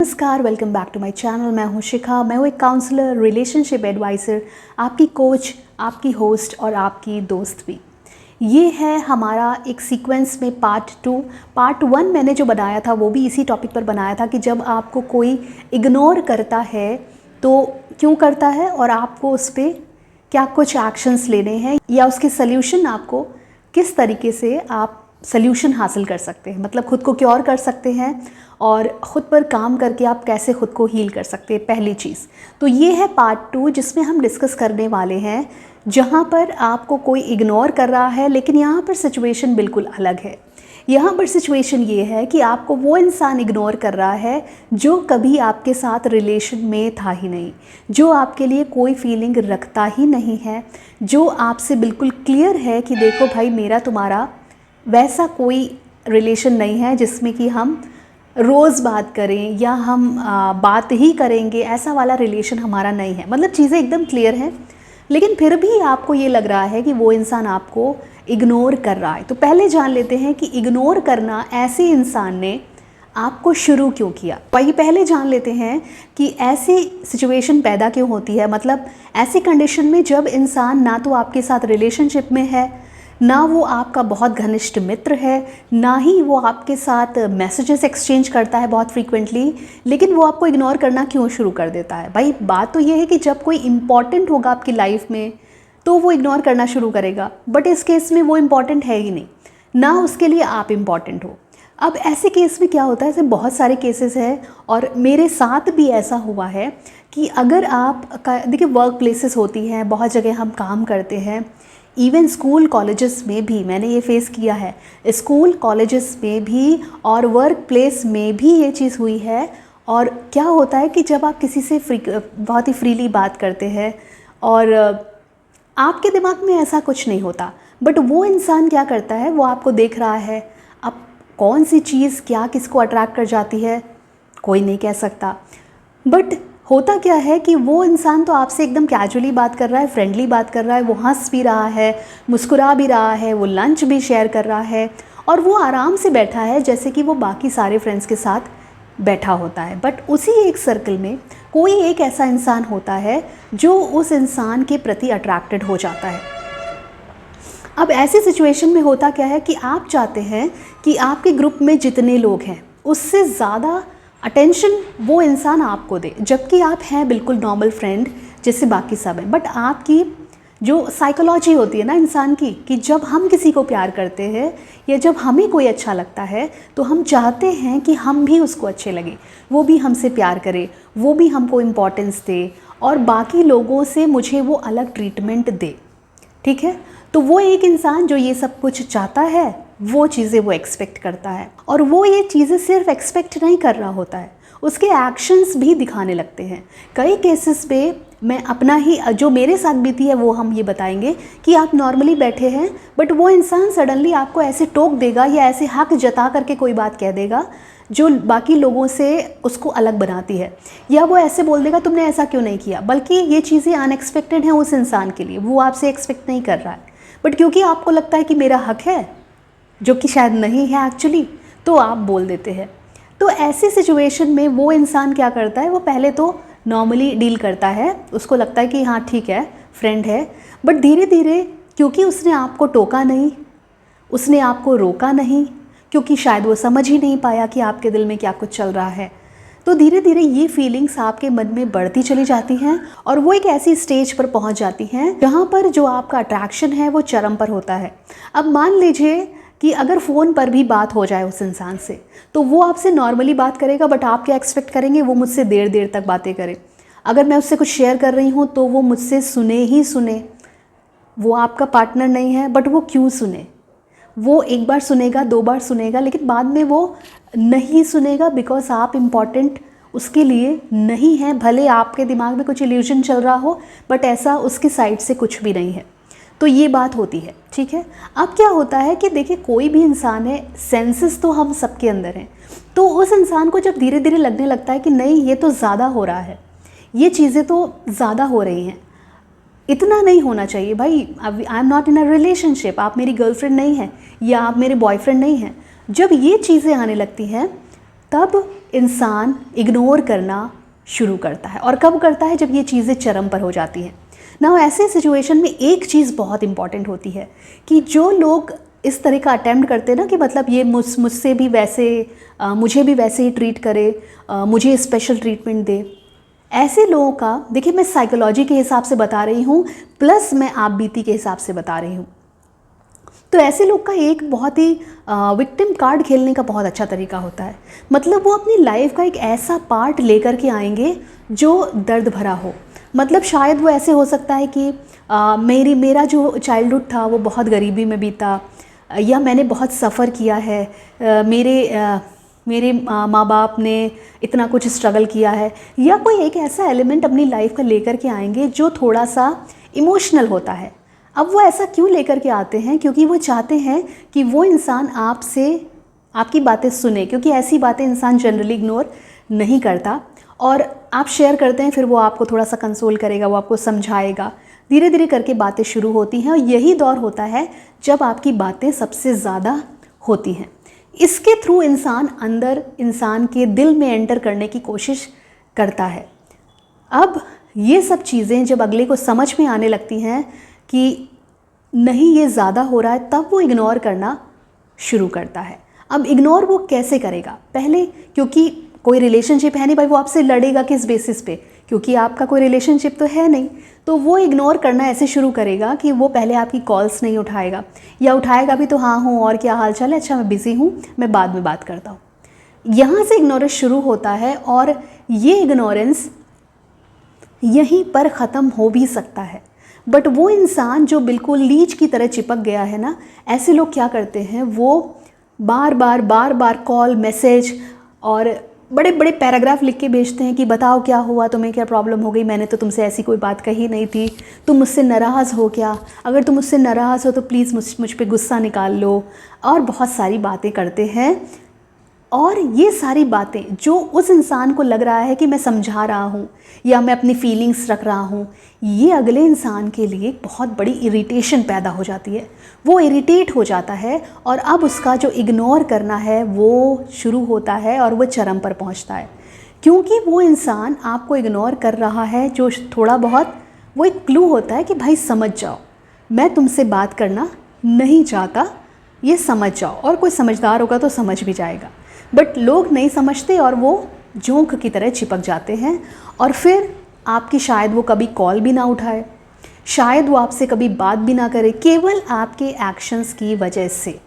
नमस्कार, welcome back to my channel. मैं हूं शिखा। मैं हूं एक काउंसलर, रिलेशनशिप एडवाइज़र, आपकी कोच, आपकी होस्ट और आपकी दोस्त भी। ये है हमारा एक सीक्वेंस में पार्ट 1 मैंने जो बनाया था वो भी इसी टॉपिक पर बनाया था कि जब आपको कोई इग्नोर करता है तो क्यों करता है और आपको उस पर क्या कुछ एक्शंस लेने हैं या उसके सल्यूशन आपको किस तरीके से आप सल्यूशन हासिल कर सकते हैं, मतलब खुद को क्योर कर सकते हैं और ख़ुद पर काम करके आप कैसे खुद को हील कर सकते हैं। पहली चीज़ तो ये है पार्ट 2 जिसमें हम डिस्कस करने वाले हैं जहाँ पर आपको कोई इग्नोर कर रहा है, लेकिन यहाँ पर सिचुएशन बिल्कुल अलग है। यहाँ पर सिचुएशन ये है कि आपको वो इंसान इग्नोर कर रहा है जो कभी आपके साथ रिलेशन में था ही नहीं, जो आपके लिए कोई फीलिंग रखता ही नहीं है, जो आपसे बिल्कुल क्लियर है कि देखो भाई, मेरा तुम्हारा वैसा कोई रिलेशन नहीं है जिसमें कि हम रोज़ बात करें या हम बात ही करेंगे, ऐसा वाला रिलेशन हमारा नहीं है। मतलब चीज़ें एकदम क्लियर हैं, लेकिन फिर भी आपको ये लग रहा है कि वो इंसान आपको इग्नोर कर रहा है। तो पहले जान लेते हैं कि इग्नोर करना ऐसे इंसान ने आपको शुरू क्यों किया। वही पहले जान लेते हैं कि ऐसी सिचुएशन पैदा क्यों होती है। मतलब ऐसी कंडीशन में जब इंसान ना तो आपके साथ रिलेशनशिप में है, ना वो आपका बहुत घनिष्ठ मित्र है, ना ही वो आपके साथ मैसेजेस एक्सचेंज करता है बहुत फ्रीक्वेंटली, लेकिन वो आपको इग्नोर करना क्यों शुरू कर देता है। भाई बात तो ये है कि जब कोई इम्पॉर्टेंट होगा आपकी लाइफ में तो वो इग्नोर करना शुरू करेगा, बट इस केस में वो इम्पॉर्टेंट है ही नहीं, ना उसके लिए आप इम्पॉर्टेंट हो। अब ऐसे केस में क्या होता है, ऐसे बहुत सारे केसेस हैं और मेरे साथ भी ऐसा हुआ है कि अगर आप देखिए, वर्क प्लेसेस होती हैं, बहुत जगह हम काम करते हैं, इवन स्कूल कॉलेजेस में भी मैंने ये फेस किया है। स्कूल कॉलेजेस में भी और वर्क प्लेस में भी ये चीज़ हुई है। और क्या होता है कि जब आप किसी से बहुत ही फ्रीली बात करते हैं और आपके दिमाग में ऐसा कुछ नहीं होता, बट वो इंसान क्या करता है, वो आपको देख रहा है। अब कौन सी चीज़ क्या किसको अट्रैक्ट कर जाती है कोई नहीं कह सकता, बट होता क्या है कि वो इंसान तो आपसे एकदम कैजुअली बात कर रहा है, फ्रेंडली बात कर रहा है, वो हंस भी रहा है, मुस्कुरा भी रहा है, वो लंच भी शेयर कर रहा है और वो आराम से बैठा है जैसे कि वो बाकी सारे फ्रेंड्स के साथ बैठा होता है। बट उसी एक सर्कल में कोई एक ऐसा इंसान होता है जो उस इंसान के प्रति अट्रैक्टेड हो जाता है। अब ऐसी सिचुएशन में होता क्या है कि आप चाहते हैं कि आपके ग्रुप में जितने लोग हैं उससे ज़्यादा अटेंशन वो इंसान आपको दे, जबकि आप हैं बिल्कुल नॉर्मल फ्रेंड जैसे बाकी सब हैं। बट आपकी जो साइकोलॉजी होती है ना इंसान की, कि जब हम किसी को प्यार करते हैं या जब हमें कोई अच्छा लगता है तो हम चाहते हैं कि हम भी उसको अच्छे लगे, वो भी हमसे प्यार करे, वो भी हमको इम्पोर्टेंस दे और बाकी लोगों से मुझे वो अलग ट्रीटमेंट दे। ठीक है, तो वो एक इंसान जो ये सब कुछ चाहता है वो चीज़ें वो एक्सपेक्ट करता है, और वो ये चीज़ें सिर्फ एक्सपेक्ट नहीं कर रहा होता है, उसके एक्शंस भी दिखाने लगते हैं। कई केसेस पे मैं अपना ही जो मेरे साथ बीती है वो हम ये बताएंगे कि आप नॉर्मली बैठे हैं बट वो इंसान सडनली आपको ऐसे टोक देगा या ऐसे हक जता करके कोई बात कह देगा जो बाकी लोगों से उसको अलग बनाती है, या वो ऐसे बोल देगा तुमने ऐसा क्यों नहीं किया। बल्कि ये चीज़ें अनएक्सपेक्टेड हैं उस इंसान के लिए, वो आपसे एक्सपेक्ट नहीं कर रहा है, बट क्योंकि आपको लगता है कि मेरा हक है जो कि शायद नहीं है एक्चुअली, तो आप बोल देते हैं। तो ऐसी सिचुएशन में वो इंसान क्या करता है, वो पहले तो नॉर्मली डील करता है, उसको लगता है कि हाँ ठीक है फ्रेंड है, बट धीरे धीरे क्योंकि उसने आपको टोका नहीं, उसने आपको रोका नहीं, क्योंकि शायद वो समझ ही नहीं पाया कि आपके दिल में क्या कुछ चल रहा है, तो धीरे धीरे ये फीलिंग्स आपके मन में बढ़ती चली जाती हैं और वो एक ऐसी स्टेज पर पहुंच जाती हैं जहाँ पर जो आपका अट्रैक्शन है वो चरम पर होता है। अब मान लीजिए कि अगर फ़ोन पर भी बात हो जाए उस इंसान से, तो वो आपसे नॉर्मली बात करेगा, बट आप क्या एक्सपेक्ट करेंगे, वो मुझसे देर देर तक बातें करे। अगर मैं उससे कुछ शेयर कर रही हूँ तो वो मुझसे सुने ही सुने। वो आपका पार्टनर नहीं है, बट वो क्यों सुने, वो एक बार सुनेगा, 2 बार सुनेगा, लेकिन बाद में वो नहीं सुनेगा बिकॉज आप इम्पॉर्टेंट उसके लिए नहीं है। भले आपके दिमाग में कुछ इल्यूजन चल रहा हो, बट ऐसा उसकी साइड से कुछ भी नहीं है। तो ये बात होती है, ठीक है। अब क्या होता है कि देखिए, कोई भी इंसान है, सेंसेस तो हम सबके अंदर हैं, तो उस इंसान को जब धीरे धीरे लगने लगता है कि नहीं ये तो ज़्यादा हो रहा है, ये चीज़ें तो ज़्यादा हो रही हैं, इतना नहीं होना चाहिए भाई, I am not in a relationship, आप मेरी गर्लफ्रेंड नहीं हैं या आप मेरे बॉयफ्रेंड नहीं हैं। जब ये चीज़ें आने लगती हैं तब इंसान इग्नोर करना शुरू करता है। और कब करता है? जब ये चीज़ें चरम पर हो जाती हैं ना। ऐसे सिचुएशन में एक चीज़ बहुत इंपॉर्टेंट होती है कि जो लोग इस तरह का अटेम्प्ट करते हैं ना कि मतलब ये मुझसे भी वैसे मुझे भी वैसे ही ट्रीट करे, मुझे स्पेशल ट्रीटमेंट दे, ऐसे लोगों का, देखिए मैं साइकोलॉजी के हिसाब से बता रही हूँ प्लस मैं आप बीती के हिसाब से बता रही हूँ। तो ऐसे लोग का एक बहुत ही विक्टिम कार्ड खेलने का बहुत अच्छा तरीका होता है। मतलब वो अपनी लाइफ का एक ऐसा पार्ट लेकर के आएंगे जो दर्द भरा हो। मतलब शायद वो ऐसे हो सकता है कि मेरा जो चाइल्डहुड था वो बहुत गरीबी में बीता, या मैंने बहुत सफ़र किया है, मेरे माँ बाप ने इतना कुछ स्ट्रगल किया है, या कोई एक ऐसा एलिमेंट अपनी लाइफ का लेकर के आएंगे जो थोड़ा सा इमोशनल होता है। अब वो ऐसा क्यों लेकर के आते हैं? क्योंकि वो चाहते हैं कि वो इंसान आपसे आपकी बातें सुने, क्योंकि ऐसी बातें इंसान जनरली इग्नोर नहीं करता। और आप शेयर करते हैं, फिर वो आपको थोड़ा सा कंसोल करेगा, वो आपको समझाएगा, धीरे धीरे करके बातें शुरू होती हैं। और यही दौर होता है जब आपकी बातें सबसे ज़्यादा होती हैं। इसके थ्रू इंसान अंदर इंसान के दिल में एंटर करने की कोशिश करता है। अब ये सब चीज़ें जब अगले को समझ में आने लगती हैं कि नहीं ये ज़्यादा हो रहा है, तब वो इग्नोर करना शुरू करता है। अब इग्नोर वो कैसे करेगा? पहले, क्योंकि कोई रिलेशनशिप है नहीं भाई, वो आपसे लड़ेगा किस बेसिस पे? क्योंकि आपका कोई रिलेशनशिप तो है नहीं। तो वो इग्नोर करना ऐसे शुरू करेगा कि वो पहले आपकी कॉल्स नहीं उठाएगा, या उठाएगा भी तो हाँ हूँ और क्या हाल चाल है, अच्छा मैं बिज़ी हूँ, मैं बाद में बात करता हूँ। यहाँ से इग्नोरेंस शुरू होता है और ये इग्नोरेंस यहीं पर ख़त्म हो भी सकता है। बट वो इंसान जो बिल्कुल लीच की तरह चिपक गया है ना, ऐसे लोग क्या करते हैं, वो बार बार कॉल, मैसेज और बड़े बड़े पैराग्राफ लिख के भेजते हैं कि बताओ क्या हुआ, तुम्हें क्या प्रॉब्लम हो गई, मैंने तो तुमसे ऐसी कोई बात कही नहीं थी, तुम मुझसे नाराज़ हो क्या, अगर तुम मुझसे नाराज़ हो तो प्लीज़ मुझ पे गुस्सा निकाल लो, और बहुत सारी बातें करते हैं। और ये सारी बातें जो उस इंसान को लग रहा है कि मैं समझा रहा हूँ या मैं अपनी फीलिंग्स रख रहा हूँ, ये अगले इंसान के लिए बहुत बड़ी इरिटेशन पैदा हो जाती है। वो इरिटेट हो जाता है और अब उसका जो इग्नोर करना है वो शुरू होता है और वो चरम पर पहुँचता है। क्योंकि वो इंसान आपको इग्नोर कर रहा है, जो थोड़ा बहुत वो एक क्लू होता है कि भाई समझ जाओ, मैं तुमसे बात करना नहीं चाहता, ये समझ जाओ। और कोई समझदार होगा तो समझ भी जाएगा। बट लोग नहीं समझते और वो जोंक की तरह चिपक जाते हैं। और फिर आपकी शायद वो कभी कॉल भी ना उठाए, शायद वो आपसे कभी बात भी ना करे, केवल आपके एक्शंस की वजह से।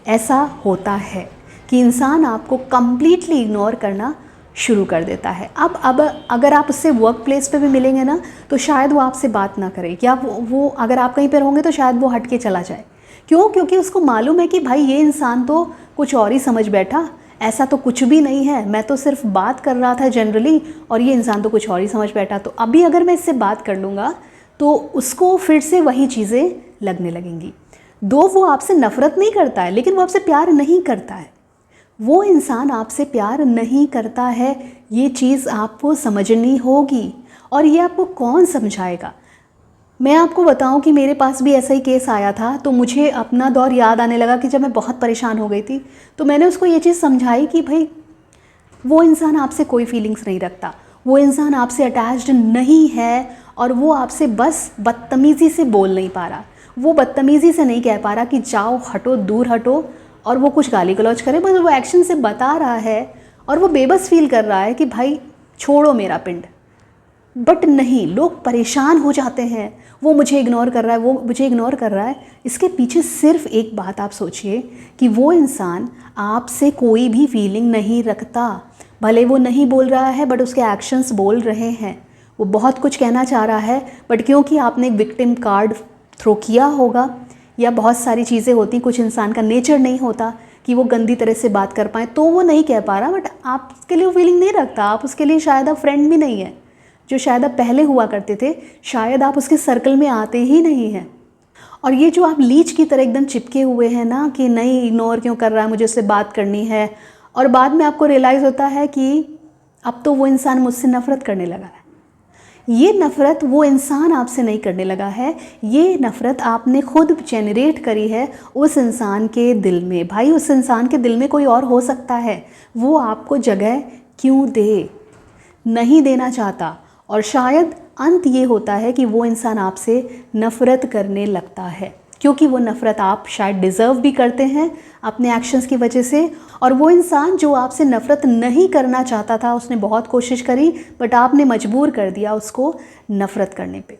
ऐसा होता है कि इंसान आपको कम्प्लीटली इग्नोर करना शुरू कर देता है। अब अगर आप उससे वर्क प्लेस पे भी मिलेंगे ना, तो शायद वो आपसे बात ना करे, या वो अगर आप कहीं पर होंगे तो शायद वो हट के चला जाए। क्यों? क्योंकि उसको मालूम है कि भाई ये इंसान तो कुछ और ही समझ बैठा, ऐसा तो कुछ भी नहीं है, मैं तो सिर्फ बात कर रहा था जनरली और ये इंसान तो कुछ और ही समझ बैठा। तो अभी अगर मैं इससे बात कर लूँगा तो उसको फिर से वही चीज़ें लगने लगेंगी। दो वो आपसे नफ़रत नहीं करता है, लेकिन वो आपसे प्यार नहीं करता है। वो इंसान आपसे प्यार नहीं करता है, ये चीज़ आपको समझनी होगी। और ये आपको कौन समझाएगा? मैं आपको बताऊं कि मेरे पास भी ऐसा ही केस आया था। तो मुझे अपना दौर याद आने लगा कि जब मैं बहुत परेशान हो गई थी, तो मैंने उसको ये चीज़ समझाई कि भाई वो इंसान आपसे कोई फीलिंग्स नहीं रखता, वो इंसान आपसे अटैच्ड नहीं है, और वो आपसे बस बदतमीज़ी से बोल नहीं पा रहा। वो बदतमीज़ी से नहीं कह पा रहा कि जाओ, हटो, दूर हटो, और वो कुछ गाली गलौज करे, बस वो एक्शन से बता रहा है और वो बेबस फील कर रहा है कि भाई छोड़ो मेरा पिंड। बट नहीं, लोग परेशान हो जाते हैं, वो मुझे इग्नोर कर रहा है, वो मुझे इग्नोर कर रहा है। इसके पीछे सिर्फ एक बात आप सोचिए कि वो इंसान आपसे कोई भी फीलिंग नहीं रखता। भले वो नहीं बोल रहा है बट उसके एक्शंस बोल रहे हैं। वो बहुत कुछ कहना चाह रहा है, बट क्योंकि आपने एक विक्टिम कार्ड थ्रो किया होगा, या बहुत सारी चीज़ें होती, कुछ इंसान का नेचर नहीं होता कि वो गंदी तरह से बात कर पाए, तो वो नहीं कह पा रहा। बट आपके लिए वो फीलिंग नहीं रखता, आप उसके लिए शायद आप फ्रेंड भी नहीं है। जो शायद आप पहले हुआ करते थे, शायद आप उसके सर्कल में आते ही नहीं हैं। और ये जो आप लीच की तरह एकदम चिपके हुए हैं ना कि नहीं, इग्नोर क्यों कर रहा है, मुझे उससे बात करनी है, और बाद में आपको रियलाइज़ होता है कि अब तो वो इंसान मुझसे नफ़रत करने लगा है। ये नफ़रत वो इंसान आपसे नहीं करने लगा है, ये नफ़रत आपने खुद जनरेट करी है उस इंसान के दिल में। भाई उस इंसान के दिल में कोई और हो सकता है, वो आपको जगह क्यों दे, नहीं देना चाहता। और शायद अंत ये होता है कि वो इंसान आपसे नफ़रत करने लगता है, क्योंकि वो नफ़रत आप शायद डिज़र्व भी करते हैं अपने एक्शंस की वजह से। और वो इंसान जो आपसे नफ़रत नहीं करना चाहता था, उसने बहुत कोशिश करी बट आपने मजबूर कर दिया उसको नफ़रत करने पे।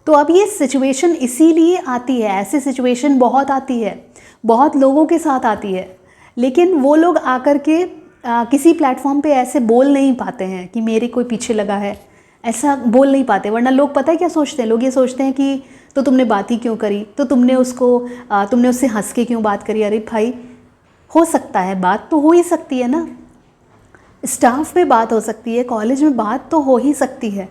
तो अब ये सिचुएशन इसीलिए आती है, ऐसी सिचुएशन बहुत आती है, बहुत लोगों के साथ आती है, लेकिन वो लोग आकर के किसी प्लेटफॉर्म पे ऐसे बोल नहीं पाते हैं कि मेरे कोई पीछे लगा है, ऐसा बोल नहीं पाते। वरना लोग पता है क्या सोचते हैं, लोग ये सोचते हैं कि तो तुमने बात ही क्यों करी, तो तुमने उससे हंस के क्यों बात करी। अरे भाई हो सकता है, बात तो हो ही सकती है ना, स्टाफ में बात हो सकती है, कॉलेज में बात तो हो ही सकती है।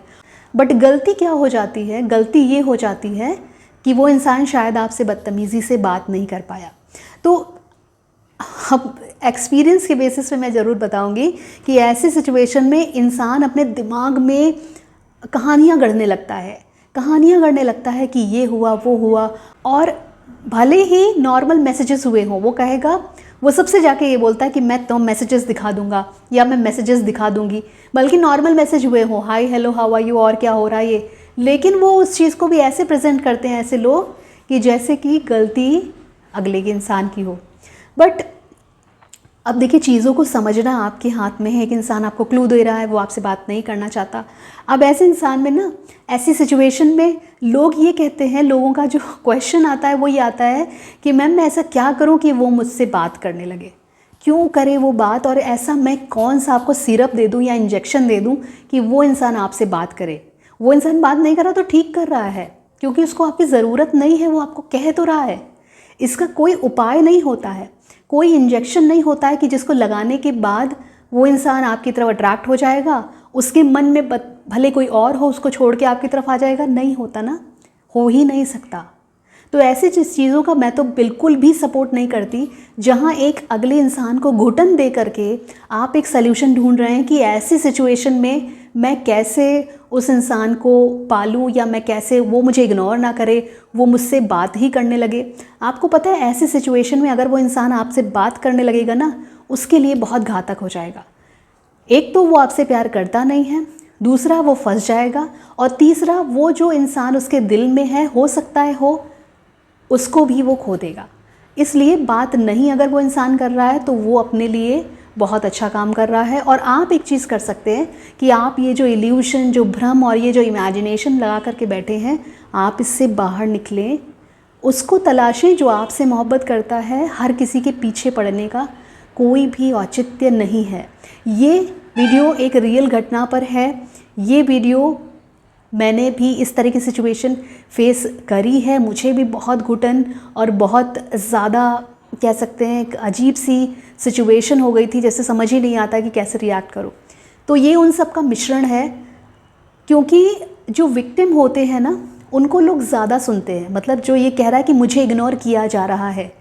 बट गलती क्या हो जाती है, गलती ये हो जाती है कि वो इंसान शायद आपसे बदतमीज़ी से बात नहीं कर पाया। तो अब एक्सपीरियंस के बेसिस पे मैं ज़रूर बताऊंगी कि ऐसी सिचुएशन में इंसान अपने दिमाग में कहानियाँ गढ़ने लगता है कि ये हुआ वो हुआ। और भले ही नॉर्मल मैसेजेस हुए हों, वो कहेगा, वो सबसे जाके ये बोलता है कि मैं तो मैसेजेस दिखा दूंगा या मैं मैसेजेस दिखा दूंगी, बल्कि नॉर्मल मैसेज हुए हों, hi hello how are you और क्या हो रहा है ये, लेकिन वो उस चीज़ को भी ऐसे प्रेजेंट करते हैं ऐसे लोग कि जैसे कि गलती अगले के इंसान की हो। बट अब देखिए, चीज़ों को समझना आपके हाथ में है। एक इंसान आपको क्लू दे रहा है, वो आपसे बात नहीं करना चाहता। अब ऐसे इंसान में ना, ऐसी सिचुएशन में लोग ये कहते हैं, लोगों का जो क्वेश्चन आता है वो ये आता है कि मैम मैं ऐसा क्या करूं कि वो मुझसे बात करने लगे, क्यों करे वो बात, और ऐसा मैं कौन सा आपको सिरप दे दूं या इंजेक्शन दे दूं कि वो इंसान आपसे बात करे। वो इंसान बात नहीं कर रहा तो ठीक कर रहा है, क्योंकि उसको आपकी ज़रूरत नहीं है, वो आपको कह तो रहा है। इसका कोई उपाय नहीं होता है, कोई इंजेक्शन नहीं होता है कि जिसको लगाने के बाद वो इंसान आपकी तरफ अट्रैक्ट हो जाएगा, उसके मन में भले कोई और हो उसको छोड़ के आपकी तरफ आ जाएगा। नहीं होता ना, हो ही नहीं सकता। तो ऐसी चीज़ों का मैं तो बिल्कुल भी सपोर्ट नहीं करती, जहाँ एक अगले इंसान को घुटन दे करके आप एक सल्यूशन ढूंढ रहे हैं कि ऐसी सिचुएशन में मैं कैसे उस इंसान को पालूं, या मैं कैसे वो मुझे इग्नोर ना करे, वो मुझसे बात ही करने लगे। आपको पता है ऐसी सिचुएशन में अगर वो इंसान आपसे बात करने लगेगा ना, उसके लिए बहुत घातक हो जाएगा। एक तो वो आपसे प्यार करता नहीं है, दूसरा वो फंस जाएगा, और तीसरा वो जो इंसान उसके दिल में है, हो सकता है हो, उसको भी वो खो देगा। इसलिए बात नहीं अगर वो इंसान कर रहा है तो वो अपने लिए बहुत अच्छा काम कर रहा है। और आप एक चीज़ कर सकते हैं कि आप ये जो इल्यूशन, जो भ्रम और ये जो इमेजिनेशन लगा करके बैठे हैं, आप इससे बाहर निकलें, उसको तलाशें जो आपसे मोहब्बत करता है। हर किसी के पीछे पड़ने का कोई भी औचित्य नहीं है। ये वीडियो एक रियल घटना पर है। ये वीडियो मैंने भी इस तरह की सिचुएशन फेस करी है, मुझे भी बहुत घुटन और बहुत ज़्यादा कह सकते हैं एक अजीब सी सिचुएशन हो गई थी, जैसे समझ ही नहीं आता कि कैसे रिएक्ट करो। तो ये उन सब का मिश्रण है, क्योंकि जो विक्टिम होते हैं ना, उनको लोग ज़्यादा सुनते हैं। मतलब जो ये कह रहा है कि मुझे इग्नोर किया जा रहा है,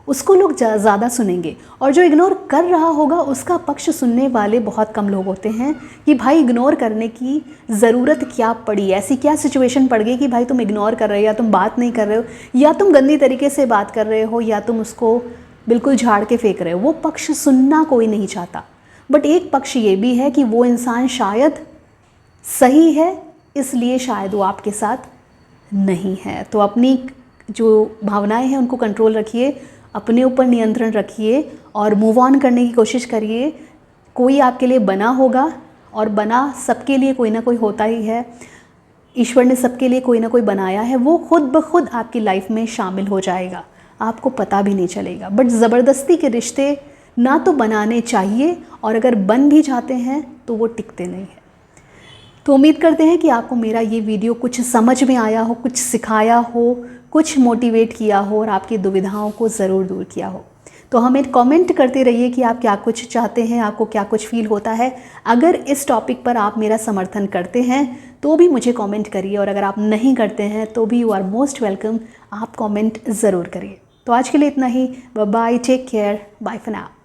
उसको लोग ज़्यादा सुनेंगे, और जो इग्नोर कर रहा होगा उसका पक्ष सुनने वाले बहुत कम लोग होते हैं कि भाई इग्नोर करने की ज़रूरत क्या पड़ी, ऐसी क्या सिचुएशन पड़ गई कि भाई तुम इग्नोर कर रहे हो, या तुम बात नहीं कर रहे हो, या तुम गंदी तरीके से बात कर रहे हो, या तुम उसको बिल्कुल झाड़ के फेंक रहे हो। वो पक्ष सुनना कोई नहीं चाहता। बट एक पक्ष ये भी है कि वो इंसान शायद सही है, इसलिए शायद वो आपके साथ नहीं है। तो अपनी जो भावनाएं हैं उनको कंट्रोल रखिए, अपने ऊपर नियंत्रण रखिए और मूव ऑन करने की कोशिश करिए। कोई आपके लिए बना होगा, और बना सबके लिए कोई ना कोई होता ही है। ईश्वर ने सबके लिए कोई ना कोई बनाया है, वो खुद ब खुद आपकी लाइफ में शामिल हो जाएगा, आपको पता भी नहीं चलेगा। बट ज़बरदस्ती के रिश्ते ना तो बनाने चाहिए, और अगर बन भी जाते हैं तो वो टिकते नहीं हैं। तो उम्मीद करते हैं कि आपको मेरा ये वीडियो कुछ समझ में आया हो, कुछ सिखाया हो, कुछ मोटिवेट किया हो, और आपकी दुविधाओं को ज़रूर दूर किया हो। तो हमें कमेंट करते रहिए कि आप क्या कुछ चाहते हैं, आपको क्या कुछ फील होता है। अगर इस टॉपिक पर आप मेरा समर्थन करते हैं तो भी मुझे कमेंट करिए, और अगर आप नहीं करते हैं तो भी यू आर मोस्ट वेलकम, आप कमेंट ज़रूर करिए। तो आज के लिए इतना ही। Bye bye, take care, bye for now.